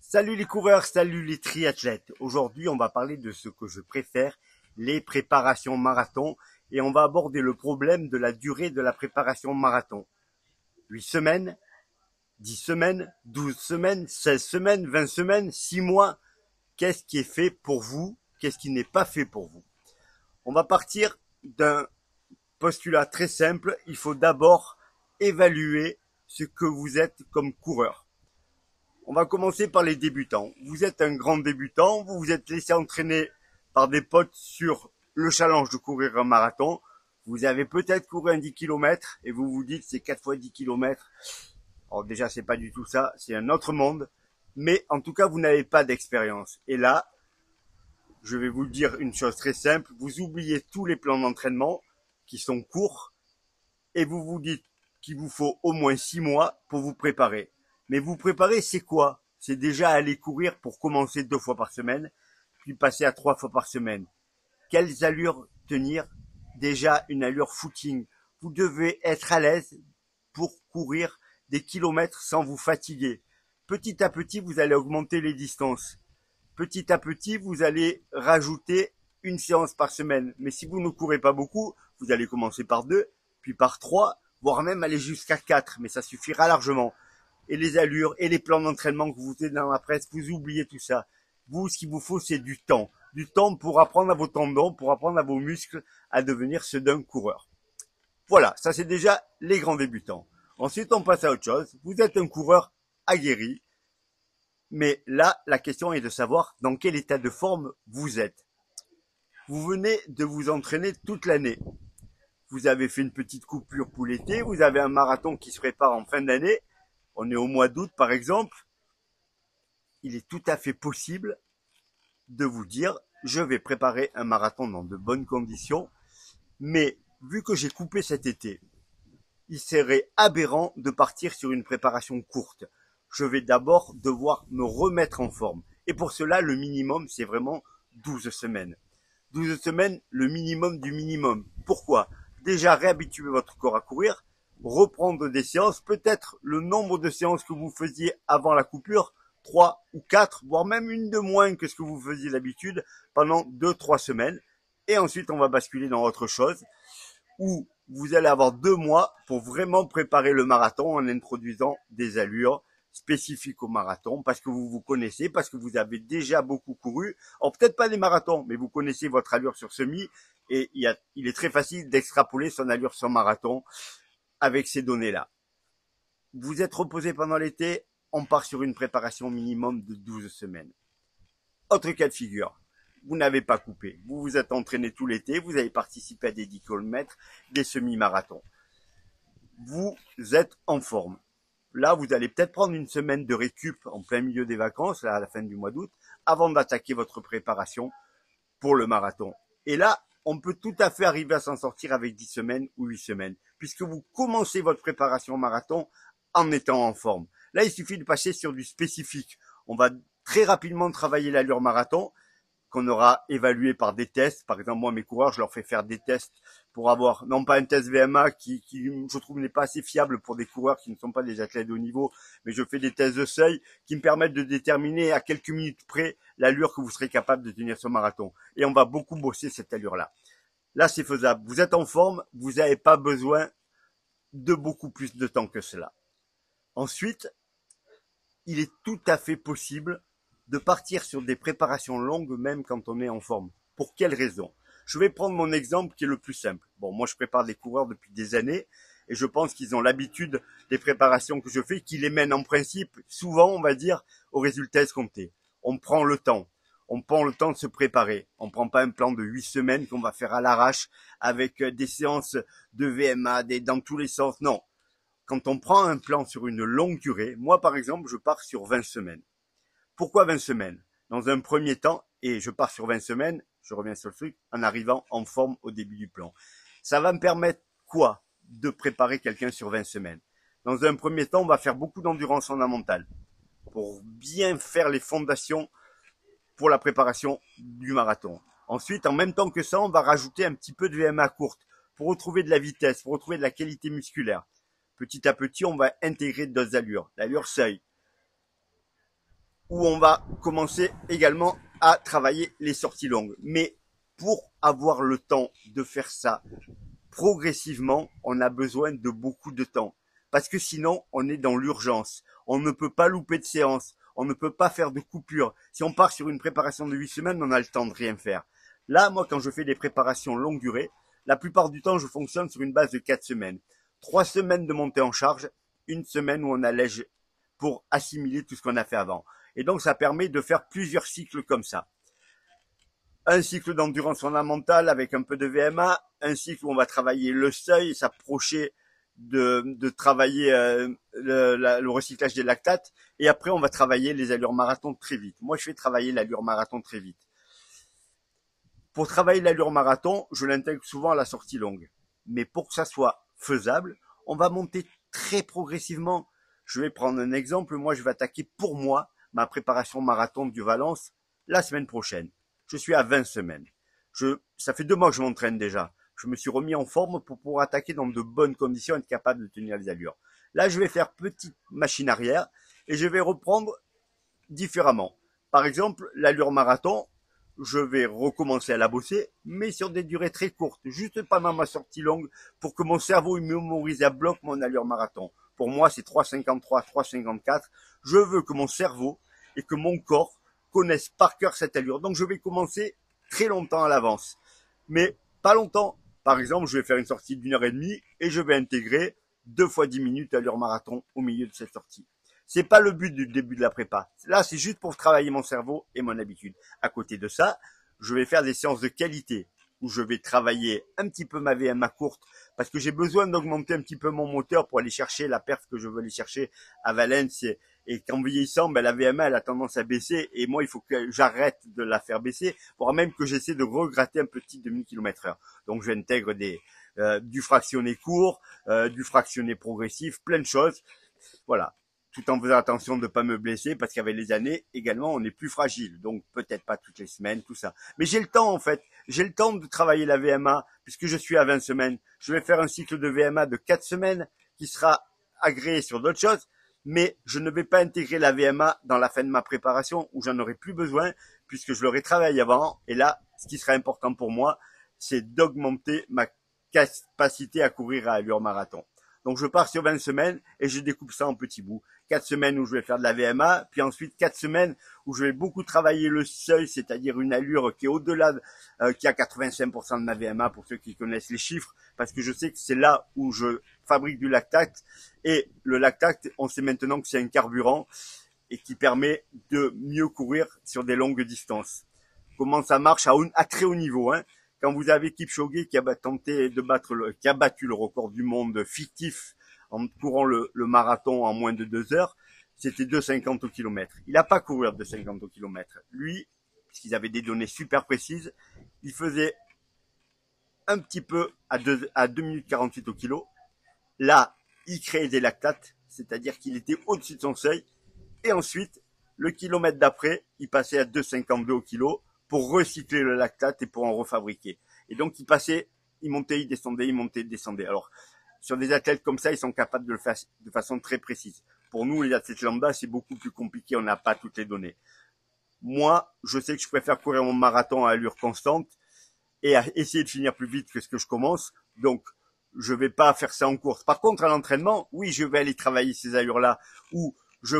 Salut les coureurs, salut les triathlètes. Aujourd'hui, on va parler de ce que je préfère, les préparations marathon, et on va aborder le problème de la durée de la préparation marathon. 8 semaines, 10 semaines, 12 semaines, 16 semaines, 20 semaines, 6 mois. Qu'est-ce qui est fait pour vous? Qu'est-ce qui n'est pas fait pour vous? On va partir d'un postulat très simple. Il faut d'abord évaluer ce que vous êtes comme coureur. On va commencer par les débutants. Vous êtes un grand débutant, vous vous êtes laissé entraîner par des potes sur le challenge de courir un marathon. Vous avez peut-être couru un 10 km et vous vous dites c'est 4 fois 10 km. Alors déjà c'est pas du tout ça, c'est un autre monde. Mais en tout cas vous n'avez pas d'expérience. Et là, je vais vous dire une chose très simple. Vous oubliez tous les plans d'entraînement qui sont courts et vous vous dites qu'il vous faut au moins 6 mois pour vous préparer. Mais vous préparer, c'est quoi? C'est déjà aller courir pour commencer 2 fois par semaine, puis passer à 3 fois par semaine. Quelles allures tenir? Déjà une allure footing. Vous devez être à l'aise pour courir des kilomètres sans vous fatiguer. Petit à petit, vous allez augmenter les distances. Petit à petit, vous allez rajouter une séance par semaine. Mais si vous ne courez pas beaucoup, vous allez commencer par 2, puis par 3, voire même aller jusqu'à 4. Mais ça suffira largement. Et les allures et les plans d'entraînement que vous faites dans la presse, vous oubliez tout ça. Vous, ce qu'il vous faut, c'est du temps. Du temps pour apprendre à vos tendons, pour apprendre à vos muscles à devenir ceux d'un coureur. Voilà, ça c'est déjà les grands débutants. Ensuite, on passe à autre chose. Vous êtes un coureur aguerri, mais là, la question est de savoir dans quel état de forme vous êtes. Vous venez de vous entraîner toute l'année. Vous avez fait une petite coupure pour l'été, vous avez un marathon qui se prépare en fin d'année. On est au mois d'août par exemple, il est tout à fait possible de vous dire je vais préparer un marathon dans de bonnes conditions, mais vu que j'ai coupé cet été, il serait aberrant de partir sur une préparation courte. Je vais d'abord devoir me remettre en forme. Et pour cela, le minimum, c'est vraiment 12 semaines. 12 semaines, le minimum du minimum. Pourquoi? Déjà réhabituer votre corps à courir, reprendre des séances, peut-être le nombre de séances que vous faisiez avant la coupure, 3 ou 4, voire même une de moins que ce que vous faisiez d'habitude pendant 2-3 semaines. Et ensuite, on va basculer dans autre chose où vous allez avoir 2 mois pour vraiment préparer le marathon en introduisant des allures spécifiques au marathon parce que vous vous connaissez, parce que vous avez déjà beaucoup couru. Alors peut-être pas des marathons, mais vous connaissez votre allure sur semi et il est très facile d'extrapoler son allure sur marathon avec ces données-là. Vous êtes reposé pendant l'été, on part sur une préparation minimum de 12 semaines. Autre cas de figure, vous n'avez pas coupé, vous vous êtes entraîné tout l'été, vous avez participé à des 10 km, des semi-marathons. Vous êtes en forme. Là, vous allez peut-être prendre une semaine de récup en plein milieu des vacances, là, à la fin du mois d'août, avant d'attaquer votre préparation pour le marathon. Et là, on peut tout à fait arriver à s'en sortir avec 10 semaines ou 8 semaines, puisque vous commencez votre préparation au marathon en étant en forme. Là, il suffit de passer sur du spécifique. On va très rapidement travailler l'allure marathon, qu'on aura évalué par des tests. Par exemple, moi, mes coureurs, je leur fais faire des tests pour avoir, non pas un test VMA qui je trouve, n'est pas assez fiable pour des coureurs qui ne sont pas des athlètes de haut niveau, mais je fais des tests de seuil qui me permettent de déterminer à quelques minutes près l'allure que vous serez capable de tenir ce marathon. Et on va beaucoup bosser cette allure-là. Là, c'est faisable. Vous êtes en forme, vous n'avez pas besoin de beaucoup plus de temps que cela. Ensuite, il est tout à fait possible de partir sur des préparations longues même quand on est en forme. Pour quelle raison? Je vais prendre mon exemple qui est le plus simple. Bon, moi je prépare des coureurs depuis des années et je pense qu'ils ont l'habitude des préparations que je fais qui les mènent en principe souvent, on va dire, au résultat escompté. On prend le temps. On prend le temps de se préparer. On prend pas un plan de 8 semaines qu'on va faire à l'arrache avec des séances de VMA dans tous les sens. Non. Quand on prend un plan sur une longue durée, moi par exemple, je pars sur 20 semaines. Pourquoi 20 semaines? Dans un premier temps, et je pars sur 20 semaines, je reviens sur le truc, en arrivant en forme au début du plan. Ça va me permettre quoi? De préparer quelqu'un sur 20 semaines. Dans un premier temps, on va faire beaucoup d'endurance fondamentale pour bien faire les fondations pour la préparation du marathon. Ensuite, en même temps que ça, on va rajouter un petit peu de VMA courte pour retrouver de la vitesse, pour retrouver de la qualité musculaire. Petit à petit, on va intégrer d'autres allures. L'allure seuil, où on va commencer également à travailler les sorties longues. Mais pour avoir le temps de faire ça progressivement, on a besoin de beaucoup de temps. Parce que sinon, on est dans l'urgence. On ne peut pas louper de séance. On ne peut pas faire de coupure. Si on part sur une préparation de 8 semaines, on a le temps de rien faire. Là, moi, quand je fais des préparations longue durée, la plupart du temps, je fonctionne sur une base de 4 semaines. 3 semaines de montée en charge, une semaine où on allège pour assimiler tout ce qu'on a fait avant. Et donc, ça permet de faire plusieurs cycles comme ça. Un cycle d'endurance fondamentale avec un peu de VMA, un cycle où on va travailler le seuil, s'approcher de travailler le recyclage des lactates, et après on va travailler les allures marathon très vite. Moi, je fais travailler l'allure marathon très vite. Pour travailler l'allure marathon, je l'intègre souvent à la sortie longue. Mais pour que ça soit faisable, on va monter très progressivement. Je vais prendre un exemple. Moi, je vais attaquer pour moi ma préparation marathon du Valence la semaine prochaine. Je suis à 20 semaines. Ça fait 2 mois que je m'entraîne déjà. Je me suis remis en forme pour pouvoir attaquer dans de bonnes conditions et être capable de tenir les allures. Là, je vais faire petite machine arrière et je vais reprendre différemment. Par exemple, l'allure marathon, je vais recommencer à la bosser, mais sur des durées très courtes, juste pendant ma sortie longue, pour que mon cerveau mémorise à bloc mon allure marathon. Pour moi, c'est 3,53, 3,54. Je veux que mon cerveau et que mon corps connaissent par cœur cette allure. Donc, je vais commencer très longtemps à l'avance. Mais pas longtemps. Par exemple, je vais faire une sortie d'1 h 30 et je vais intégrer 2 fois 10 minutes allure marathon au milieu de cette sortie. C'est pas le but du début de la prépa. Là, c'est juste pour travailler mon cerveau et mon habitude. À côté de ça, je vais faire des séances de qualité où je vais travailler un petit peu ma VMA courte parce que j'ai besoin d'augmenter un petit peu mon moteur pour aller chercher la perf que je veux aller chercher à Valence. Et qu'en vieillissant, la VMA, elle a tendance à baisser et moi, il faut que j'arrête de la faire baisser, voire même que j'essaie de regratter un petit demi-kilomètre-heure. Donc, j'intègre du fractionné court, du fractionné progressif, plein de choses. Voilà, tout en faisant attention de ne pas me blesser, parce qu'avec les années, également, on est plus fragile. Donc, peut-être pas toutes les semaines, tout ça. Mais j'ai le temps, en fait. J'ai le temps de travailler la VMA, puisque je suis à 20 semaines. Je vais faire un cycle de VMA de 4 semaines, qui sera agréé sur d'autres choses, mais je ne vais pas intégrer la VMA dans la fin de ma préparation, où j'en aurai plus besoin, puisque je l'aurai travaillé avant. Et là, ce qui sera important pour moi, c'est d'augmenter ma capacité à courir à allure marathon. Donc, je pars sur 20 semaines et je découpe ça en petits bouts. 4 semaines où je vais faire de la VMA, puis ensuite 4 semaines où je vais beaucoup travailler le seuil, c'est-à-dire une allure qui est au-delà, qui a 85% de ma VMA pour ceux qui connaissent les chiffres, parce que je sais que c'est là où je fabrique du lactate. Et le lactate, on sait maintenant que c'est un carburant et qui permet de mieux courir sur des longues distances. Comment ça marche à très haut niveau, hein. Quand vous avez Kipchoge qui a tenté de qui a battu le record du monde fictif en courant le marathon en moins de 2 heures, c'était 2,50 au kilomètre. Il n'a pas couru à 2,50 au kilomètre. Lui, puisqu'ils avaient des données super précises, il faisait un petit peu à 2 minutes 48 au kilo. Là, il créait des lactates, c'est-à-dire qu'il était au-dessus de son seuil. Et ensuite, le kilomètre d'après, il passait à 2,52 au kilo pour recycler le lactate et pour en refabriquer. Et donc, il montait, il descendait, il montait, il descendait. Alors, sur des athlètes comme ça, ils sont capables de le faire de façon très précise. Pour nous, les athlètes lambda, c'est beaucoup plus compliqué, on n'a pas toutes les données. Moi, je sais que je préfère courir mon marathon à allure constante et à essayer de finir plus vite que ce que je commence. Donc, je vais pas faire ça en course. Par contre, à l'entraînement, oui, je vais aller travailler ces allures-là où je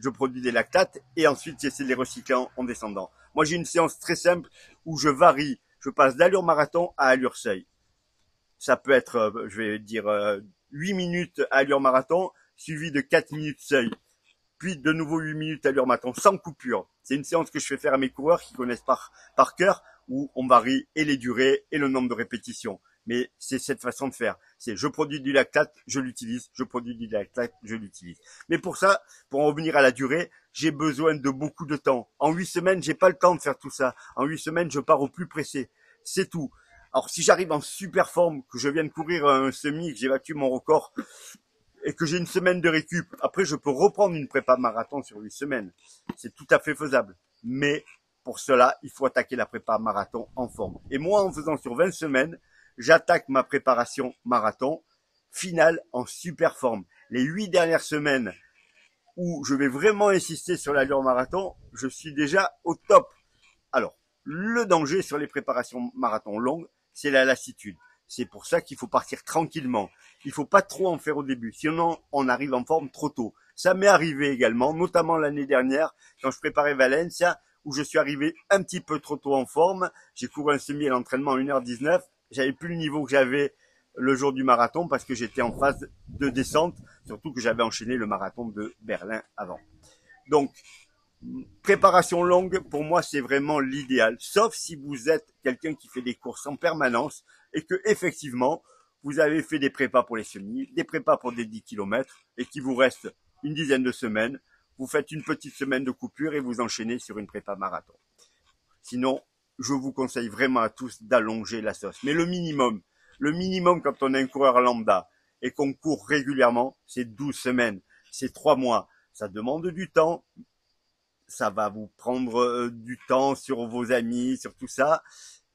produis des lactates et ensuite j'essaie de les recycler en descendant. Moi, j'ai une séance très simple où je varie. Je passe d'allure marathon à allure seuil. Ça peut être, je vais dire, 8 minutes à allure marathon, suivi de 4 minutes seuil. Puis de nouveau 8 minutes à allure marathon, sans coupure. C'est une séance que je fais faire à mes coureurs qui connaissent par cœur, où on varie et les durées et le nombre de répétitions. Mais c'est cette façon de faire. C'est je produis du lactate, je l'utilise, je produis du lactate, je l'utilise. Mais pour ça, pour en revenir à la durée, j'ai besoin de beaucoup de temps. En 8 semaines, j'ai pas le temps de faire tout ça. En 8 semaines, je pars au plus pressé. C'est tout. Alors si j'arrive en super forme, que je viens de courir un semi, que j'ai battu mon record, et que j'ai une semaine de récup, après je peux reprendre une prépa marathon sur 8 semaines. C'est tout à fait faisable. Mais pour cela, il faut attaquer la prépa marathon en forme. Et moi, en faisant sur 20 semaines, j'attaque ma préparation marathon finale en super forme. Les 8 dernières semaines, où je vais vraiment insister sur l'allure marathon, je suis déjà au top. Alors, le danger sur les préparations marathon longues, c'est la lassitude. C'est pour ça qu'il faut partir tranquillement. Il faut pas trop en faire au début, sinon on arrive en forme trop tôt. Ça m'est arrivé également, notamment l'année dernière, quand je préparais Valencia, où je suis arrivé un petit peu trop tôt en forme. J'ai couru un semi à l'entraînement en 1h19. J'avais plus le niveau que j'avais le jour du marathon parce que j'étais en phase de descente, surtout que j'avais enchaîné le marathon de Berlin avant. Donc, préparation longue, pour moi, c'est vraiment l'idéal. Sauf si vous êtes quelqu'un qui fait des courses en permanence et que, effectivement, vous avez fait des prépas pour les semis, des prépas pour des 10 km et qu'il vous reste une dizaine de semaines. Vous faites une petite semaine de coupure et vous enchaînez sur une prépa marathon. Sinon, je vous conseille vraiment à tous d'allonger la sauce. Mais le minimum quand on est un coureur lambda et qu'on court régulièrement, c'est 12 semaines, c'est 3 mois. Ça demande du temps, ça va vous prendre du temps sur vos amis, sur tout ça,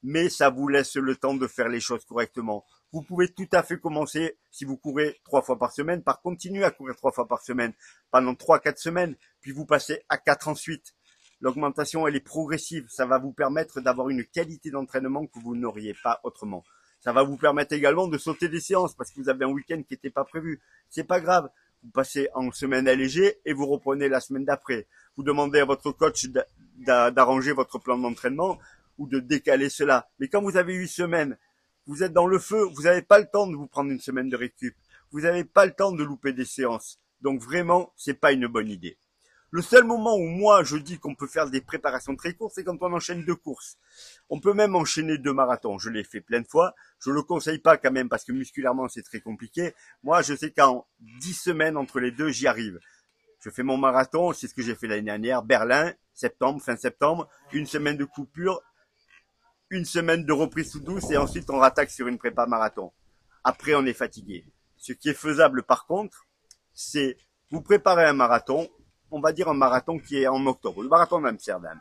mais ça vous laisse le temps de faire les choses correctement. Vous pouvez tout à fait commencer, si vous courez 3 fois par semaine, par continuer à courir 3 fois par semaine pendant 3-4 semaines, puis vous passez à 4 ensuite. L'augmentation, elle est progressive. Ça va vous permettre d'avoir une qualité d'entraînement que vous n'auriez pas autrement. Ça va vous permettre également de sauter des séances parce que vous avez un week-end qui n'était pas prévu. C'est pas grave. Vous passez en semaine allégée et vous reprenez la semaine d'après. Vous demandez à votre coach d'arranger votre plan d'entraînement ou de décaler cela. Mais quand vous avez 8 semaines, vous êtes dans le feu, vous n'avez pas le temps de vous prendre une semaine de récup. Vous n'avez pas le temps de louper des séances. Donc vraiment, c'est pas une bonne idée. Le seul moment où moi je dis qu'on peut faire des préparations très courtes, c'est quand on enchaîne 2 courses. On peut même enchaîner 2 marathons. Je l'ai fait plein de fois. Je le conseille pas quand même parce que musculairement c'est très compliqué. Moi je sais qu'en 10 semaines entre les deux, j'y arrive. Je fais mon marathon, c'est ce que j'ai fait l'année dernière, Berlin, septembre, fin septembre, une semaine de coupure, une semaine de reprise sous douce et ensuite on rattaque sur une prépa marathon. Après on est fatigué. Ce qui est faisable par contre, c'est vous préparer un marathon, on va dire un marathon qui est en octobre, le marathon d'Amsterdam.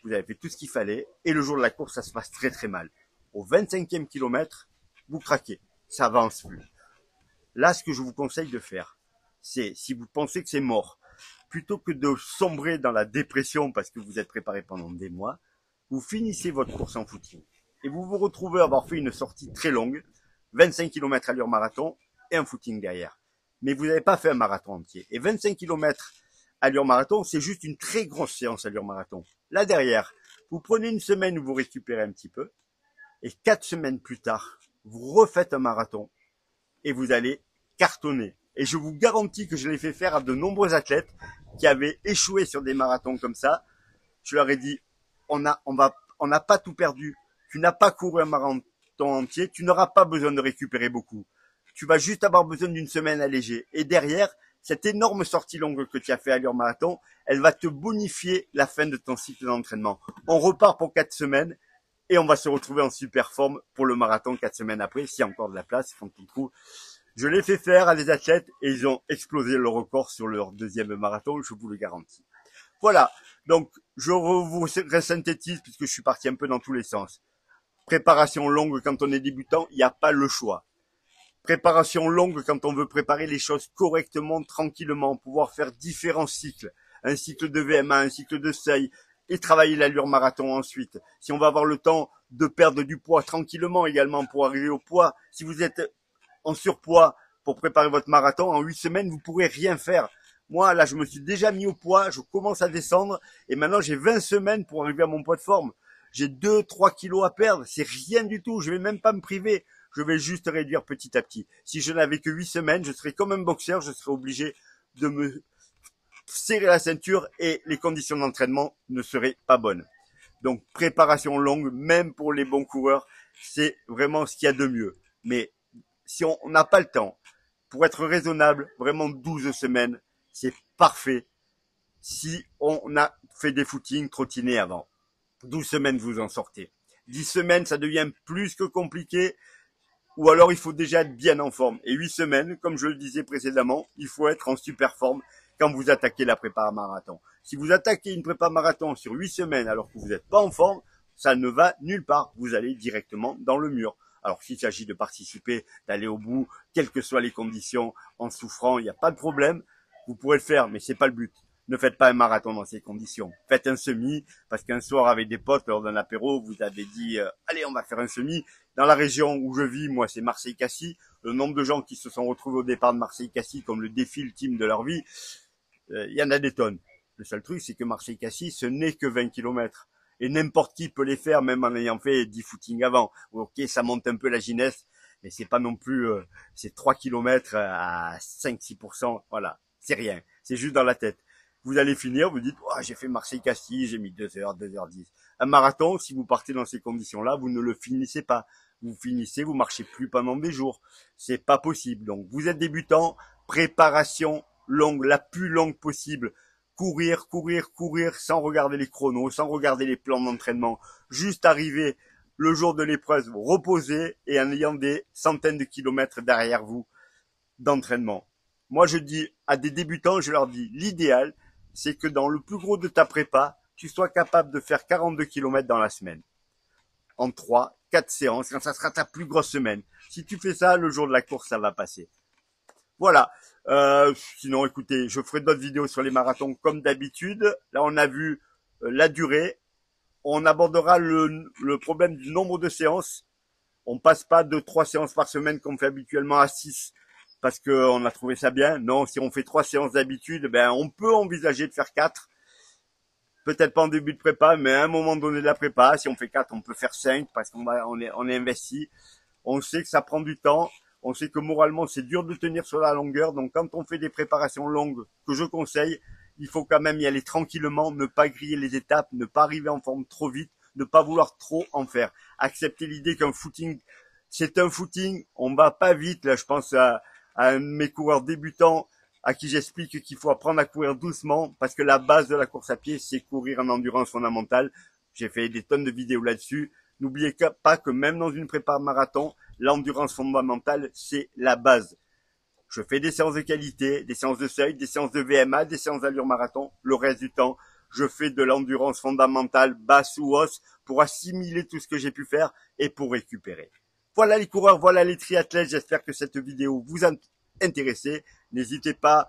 Vous avez fait tout ce qu'il fallait et le jour de la course, ça se passe très très mal. Au 25e kilomètre, vous craquez, ça avance plus. Là, ce que je vous conseille de faire, c'est si vous pensez que c'est mort, plutôt que de sombrer dans la dépression parce que vous êtes préparé pendant des mois, vous finissez votre course en footing et vous vous retrouvez à avoir fait une sortie très longue, 25 km allure marathon et un footing derrière. Mais vous n'avez pas fait un marathon entier. Et 25 km allure marathon, c'est juste une très grosse séance allure marathon. Là derrière, vous prenez une semaine où vous récupérez un petit peu et 4 semaines plus tard, vous refaites un marathon et vous allez cartonner. Et je vous garantis que je l'ai fait faire à de nombreux athlètes qui avaient échoué sur des marathons comme ça. Je leur ai dit, on n'a pas tout perdu. Tu n'as pas couru un marathon entier, tu n'auras pas besoin de récupérer beaucoup. Tu vas juste avoir besoin d'une semaine allégée. Et derrière, cette énorme sortie longue que tu as fait à l'Ur-Marathon, elle va te bonifier la fin de ton cycle d'entraînement. On repart pour 4 semaines et on va se retrouver en super forme pour le marathon 4 semaines après, s'il y a encore de la place, quand on trouve. Je l'ai fait faire à des athlètes et ils ont explosé le record sur leur deuxième marathon, je vous le garantis. Voilà, donc je vous resynthétise puisque je suis parti un peu dans tous les sens. Préparation longue quand on est débutant, il n'y a pas le choix. Préparation longue quand on veut préparer les choses correctement, tranquillement, pouvoir faire différents cycles. Un cycle de VMA, un cycle de seuil, et travailler l'allure marathon ensuite. Si on va avoir le temps de perdre du poids tranquillement également pour arriver au poids, si vous êtes en surpoids pour préparer votre marathon, en 8 semaines, vous pourrez rien faire. Moi, là, je me suis déjà mis au poids, je commence à descendre, et maintenant j'ai 20 semaines pour arriver à mon poids de forme. J'ai 2-3 kilos à perdre, c'est rien du tout, je vais même pas me priver. Je vais juste réduire petit à petit. Si je n'avais que 8 semaines, je serais comme un boxeur, je serais obligé de me serrer la ceinture et les conditions d'entraînement ne seraient pas bonnes. Donc, préparation longue, même pour les bons coureurs, c'est vraiment ce qu'il y a de mieux. Mais si on n'a pas le temps, pour être raisonnable, vraiment 12 semaines, c'est parfait. Si on a fait des footings, trottinés avant. 12 semaines, vous en sortez. 10 semaines, ça devient plus que compliqué. Ou alors, il faut déjà être bien en forme. Et 8 semaines, comme je le disais précédemment, il faut être en super forme quand vous attaquez la prépa marathon. Si vous attaquez une prépa marathon sur 8 semaines alors que vous n'êtes pas en forme, ça ne va nulle part. Vous allez directement dans le mur. Alors, s'il s'agit de participer, d'aller au bout, quelles que soient les conditions, en souffrant, il n'y a pas de problème. Vous pourrez le faire, mais c'est pas le but. Ne faites pas un marathon dans ces conditions. Faites un semi, parce qu'un soir avec des potes, lors d'un apéro, vous avez dit allez, on va faire un semi. Dans la région où je vis, moi, c'est Marseille-Cassis. Le nombre de gens qui se sont retrouvés au départ de Marseille-Cassis comme le défi ultime de leur vie, il y en a des tonnes. Le seul truc, c'est que Marseille-Cassis, ce n'est que 20 kilomètres. Et n'importe qui peut les faire, même en ayant fait 10 footings avant. Ok, ça monte un peu la gineste, mais c'est pas non plus, c'est 3 kilomètres à 5-6%. Voilà, c'est rien. C'est juste dans la tête. Vous allez finir, vous dites, oh, j'ai fait Marseille-Cassis, j'ai mis 2 heures, 2h10. Un marathon, si vous partez dans ces conditions-là, vous ne le finissez pas. Vous finissez, vous marchez plus pendant des jours. C'est pas possible. Donc, vous êtes débutant, préparation longue, la plus longue possible. Courir, courir, courir, sans regarder les chronos, sans regarder les plans d'entraînement. Juste arriver le jour de l'épreuve, vous reposer et en ayant des centaines de kilomètres derrière vous d'entraînement. Moi, je dis à des débutants, je leur dis, l'idéal, c'est que dans le plus gros de ta prépa, tu sois capable de faire 42 kilomètres dans la semaine. En 3, 4 séances, quand ça sera ta plus grosse semaine. Si tu fais ça, le jour de la course, ça va passer. Voilà. Sinon, écoutez, je ferai d'autres vidéos sur les marathons comme d'habitude. Là, on a vu la durée. On abordera le problème du nombre de séances. On passe pas de 3 séances par semaine comme on fait habituellement à 6 parce qu'on a trouvé ça bien. Non, si on fait 3 séances d'habitude, ben on peut envisager de faire 4. Peut-être pas en début de prépa, mais à un moment donné de la prépa, si on fait 4, on peut faire 5 parce on est investi. On sait que ça prend du temps. On sait que moralement, c'est dur de tenir sur la longueur. Donc, quand on fait des préparations longues que je conseille, il faut quand même y aller tranquillement, ne pas griller les étapes, ne pas arriver en forme trop vite, ne pas vouloir trop en faire. Accepter l'idée qu'un footing, c'est un footing. On va pas vite. Là, je pense à un de mes coureurs débutants à qui j'explique qu'il faut apprendre à courir doucement parce que la base de la course à pied, c'est courir en endurance fondamentale. J'ai fait des tonnes de vidéos là-dessus. N'oubliez pas que même dans une prépa marathon, l'endurance fondamentale, c'est la base. Je fais des séances de qualité, des séances de seuil, des séances de VMA, des séances d'allure marathon. Le reste du temps, je fais de l'endurance fondamentale basse ou hausse pour assimiler tout ce que j'ai pu faire et pour récupérer. Voilà les coureurs, voilà les triathlètes. J'espère que cette vidéo vous a intéressé. N'hésitez pas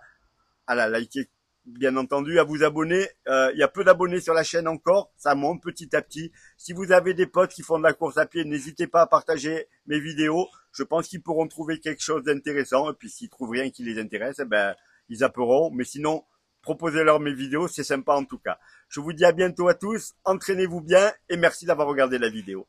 à la liker, bien entendu, à vous abonner. Il y a peu d'abonnés sur la chaîne encore, ça monte petit à petit. Si vous avez des potes qui font de la course à pied, n'hésitez pas à partager mes vidéos. Je pense qu'ils pourront trouver quelque chose d'intéressant. Et puis s'ils trouvent rien qui les intéresse, eh ben ils zapperont. Mais sinon, proposez-leur mes vidéos, c'est sympa en tout cas. Je vous dis à bientôt à tous, entraînez-vous bien et merci d'avoir regardé la vidéo.